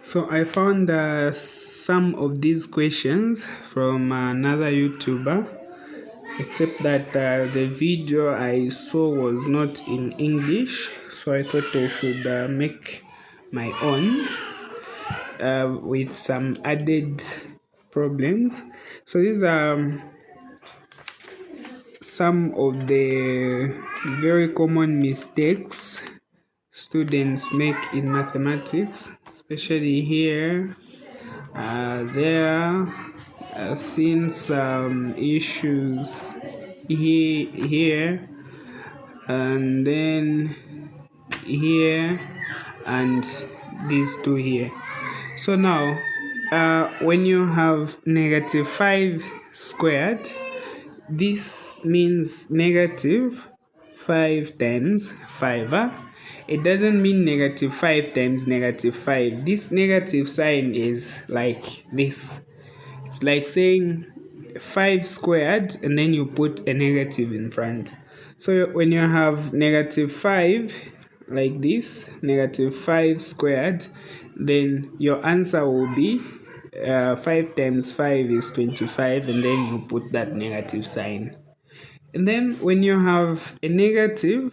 So I found some of these questions from another YouTuber, except that the video I saw was not in English, so I thought I should make my own with some added problems. So these are some of the very common mistakes students make in mathematics, especially here. There seen some issues here and then here and these two here. So now when you have negative 5 squared, this means negative 5 times 5. It doesn't mean negative 5 times negative 5. This negative sign is like this. It's like saying 5 squared and then you put a negative in front. So when you have negative 5 like this, negative 5 squared, then your answer will be 5 times 5 is 25, and then you put that negative sign. And then when you have a negative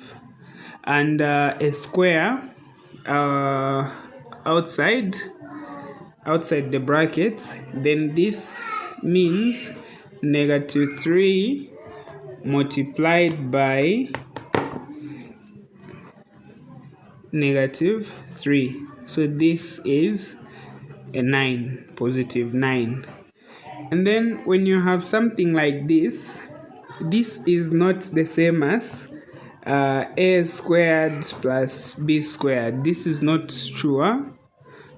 and a square outside the brackets, then this means negative 3 multiplied by negative 3. So this is a 9, positive 9. And then when you have something like this is not the same as a squared plus b squared. This is not true.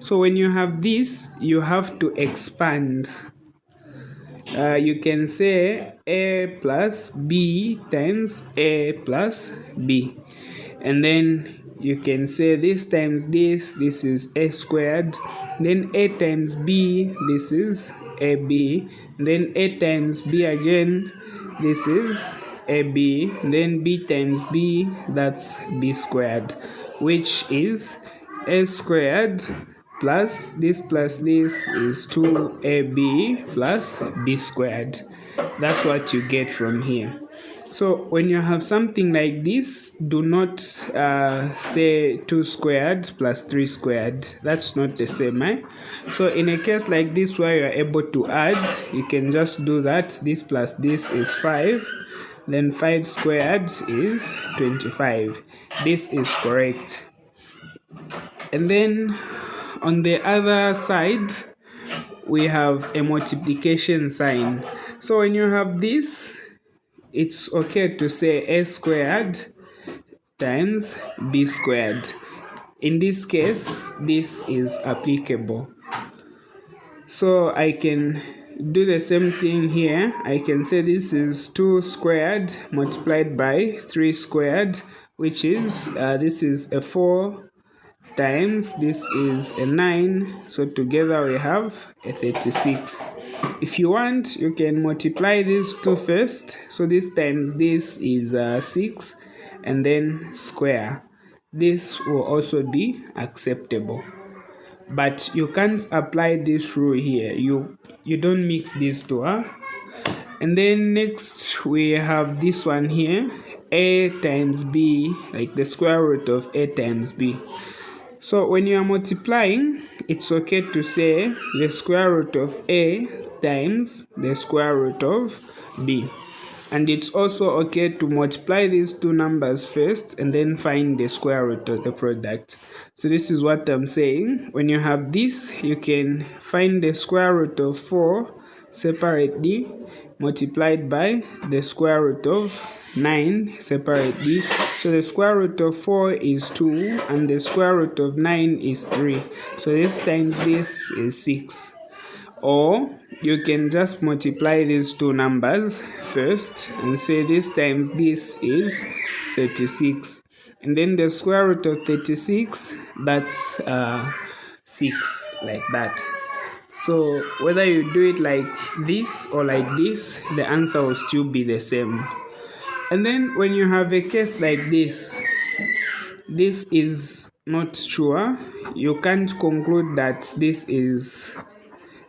So when you have this, you have to expand. You can say a plus b times a plus b, and then you can say this times this is a squared, then a times b, this is ab, then a times b again, this is ab, then b times b, that's b squared, which is a squared plus this is 2ab plus b squared. That's what you get from here. So when you have something like this, do not say 2 squared plus 3 squared. That's not the same. So in a case like this where you are able to add, you can just do that. This plus this is 5. Then 5 squared is 25. This is correct. And then on the other side, we have a multiplication sign. So when you have this, it's okay to say a squared times b squared. In this case, this is applicable. So I can do the same thing here. I can say this is 2 squared multiplied by 3 squared, which is this is a 4 times this is a 9. So together we have a 36. If you want, you can multiply these two first. So this times this is 6, and then square. This will also be acceptable. But you can't apply this rule here. You don't mix these two. And then next we have this one here, a times b, like the square root of a times b. So when you are multiplying, it's okay to say the square root of a times the square root of b. And it's also okay to multiply these two numbers first and then find the square root of the product. So this is what I'm saying. When you have this, you can find the square root of 4 separately multiplied by the square root of 9 separately. So the square root of 4 is 2 and the square root of 9 is 3. So this times this is 6. Or you can just multiply these two numbers first and say this times this is 36. And then the square root of 36, that's 6, like that. So whether you do it like this or like this, the answer will still be the same. And then when you have a case like this is not sure, you can't conclude that this is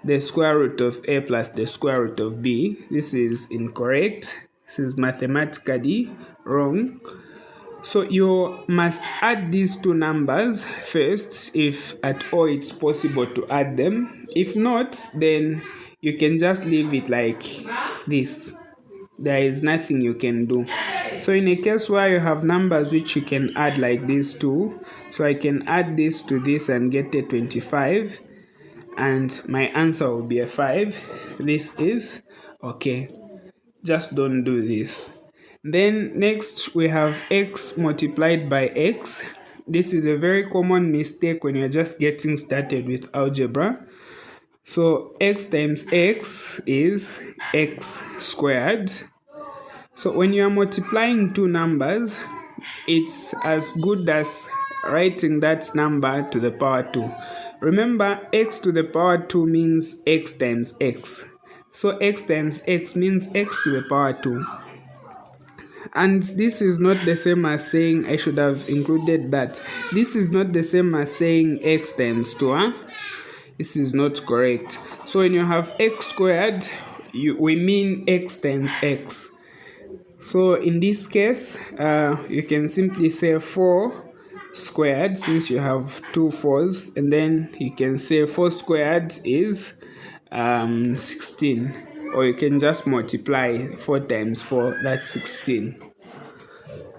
the square root of a plus the square root of b. This is incorrect. This is mathematically wrong. So you must add these two numbers first, if at all it's possible to add them. If not, then you can just leave it like this. There is nothing you can do. So in a case where you have numbers which you can add like these two, so I can add this to this and get a 25, and my answer will be a 5. This is okay. Just don't do this. Then next we have x multiplied by x. This is a very common mistake when you're just getting started with algebra. So x times x is x squared. So when you are multiplying two numbers, it's as good as writing that number to the power 2. Remember, x to the power 2 means x times x. So x times x means x to the power 2. And this is not the same as saying, I should have included that. This is not the same as saying x times 2. Huh? This is not correct. So when you have x squared, we mean x times x. So in this case, you can simply say 4 squared, since you have two 4s, and then you can say 4 squared is 16, or you can just multiply 4 times 4, that's 16.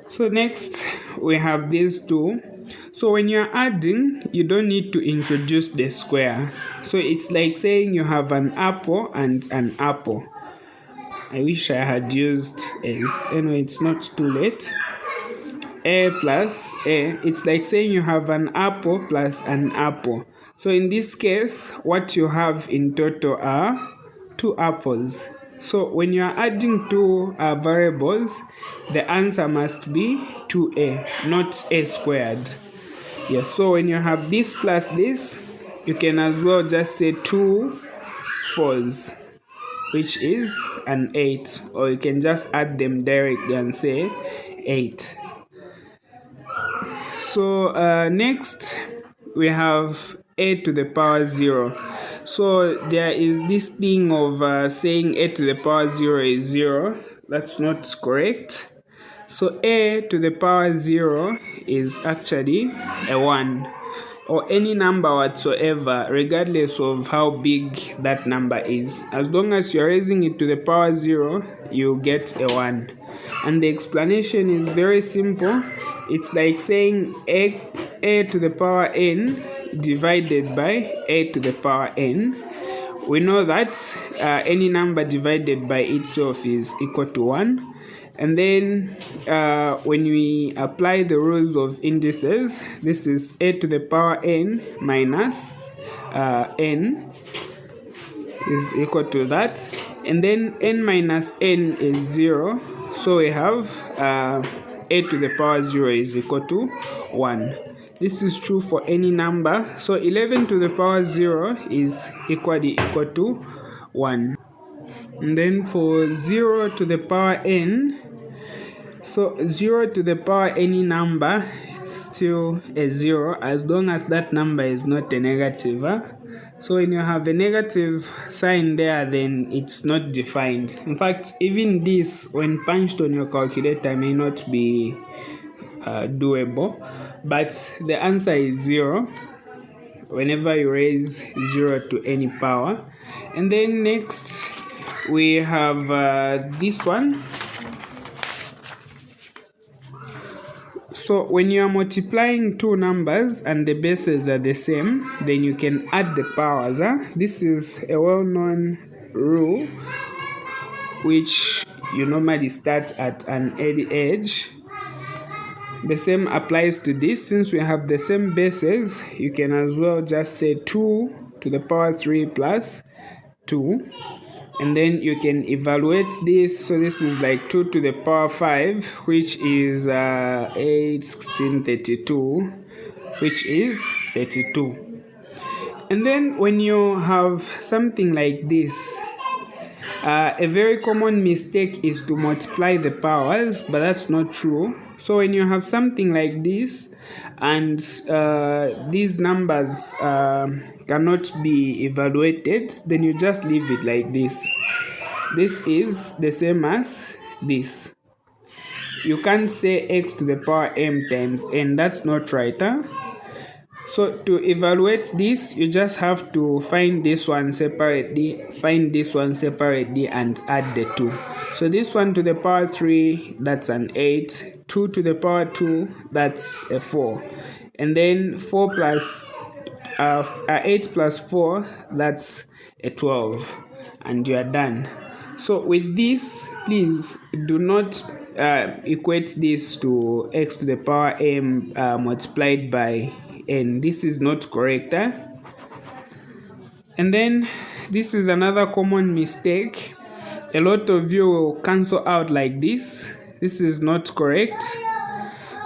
So next we have these two. So when you're adding, you don't need to introduce the square. So it's like saying you have an apple and an apple. I wish I had used s. Anyway, it's not too late. A plus a. It's like saying you have an apple plus an apple. So in this case, what you have in total are 2 apples. So when you are adding two variables, the answer must be 2a, not a squared. Yes, so when you have this plus this, you can as well just say 2 4s, which is an 8, or you can just add them directly and say 8. So next we have a to the power 0. So there is this thing of saying a to the power 0 is 0. That's not correct. So a to the power 0 is actually a 1, or any number whatsoever, regardless of how big that number is. As long as you're raising it to the power 0, you get a 1. And the explanation is very simple. It's like saying a to the power n divided by a to the power n. We know that any number divided by itself is equal to 1. And then when we apply the rules of indices, this is a to the power n minus n is equal to that. And then n minus n is 0. So we have a to the power 0 is equal to 1. This is true for any number. So 11 to the power 0 is equal to 1. And then for 0 to the power n, so 0 to the power any number, it's still a 0 as long as that number is not a negative. So when you have a negative sign there, then it's not defined. In fact, even this, when punched on your calculator, may not be doable. But the answer is 0 whenever you raise 0 to any power. And then next we have this one. So when you are multiplying two numbers and the bases are the same, then you can add the powers. This is a well-known rule which you normally start at an early age. The same applies to this. Since we have the same bases, you can as well just say 2 to the power 3 plus 2. And then you can evaluate this. So this is like 2 to the power 5, which is 8, 16, 32, which is 32. And then when you have something like this, a very common mistake is to multiply the powers, but that's not true. So when you have something like this, and these numbers cannot be evaluated, then you just leave it like this. This is the same as this. You can't say x to the power m times n. That's not right, huh? So to evaluate this, you just have to find this one separately, and add the two. So this one to the power 3, that's an 8. 2 to the power 2, that's a 4. And then 4 plus 8 plus 4, that's a 12. And you are done. So with this, please do not equate this to x to the power m multiplied by n. This is not correct. And then this is another common mistake. A lot of you will cancel out like this. This is not correct.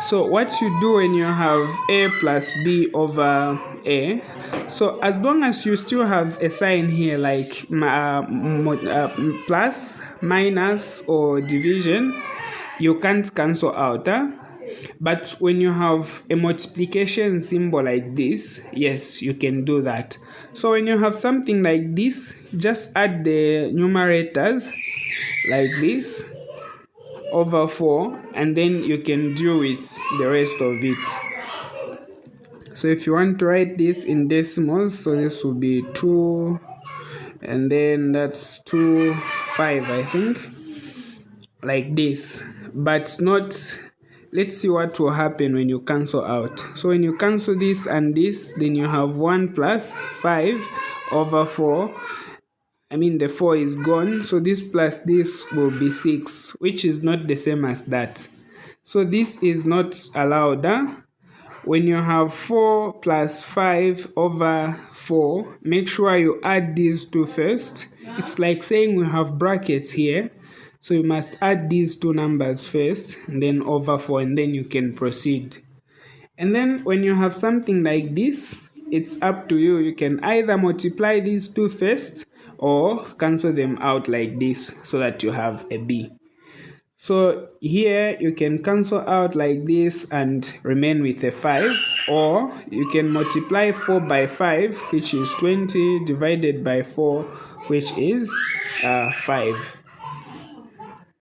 So what you do when you have a plus b over a, so as long as you still have a sign here like plus, minus, or division, you can't cancel out. But when you have a multiplication symbol like this, yes, you can do that. So when you have something like this, just add the numerators like this over 4, and then you can deal with the rest of it. So if you want to write this in decimals, so this will be 2, and then that's 2, 5, I think, like this. But not, let's see what will happen when you cancel out. So when you cancel this and this, then you have 1 plus 5 over 4. I mean, the 4 is gone, so this plus this will be 6, which is not the same as that. So this is not allowed. When you have 4 plus 5 over 4, make sure you add these two first. It's like saying we have brackets here, so you must add these two numbers first, and then over 4, and then you can proceed. And then when you have something like this, it's up to you. You can either multiply these two first, or cancel them out like this so that you have a b. So here you can cancel out like this and remain with a 5, or you can multiply 4 by 5, which is 20, divided by 4, which is 5.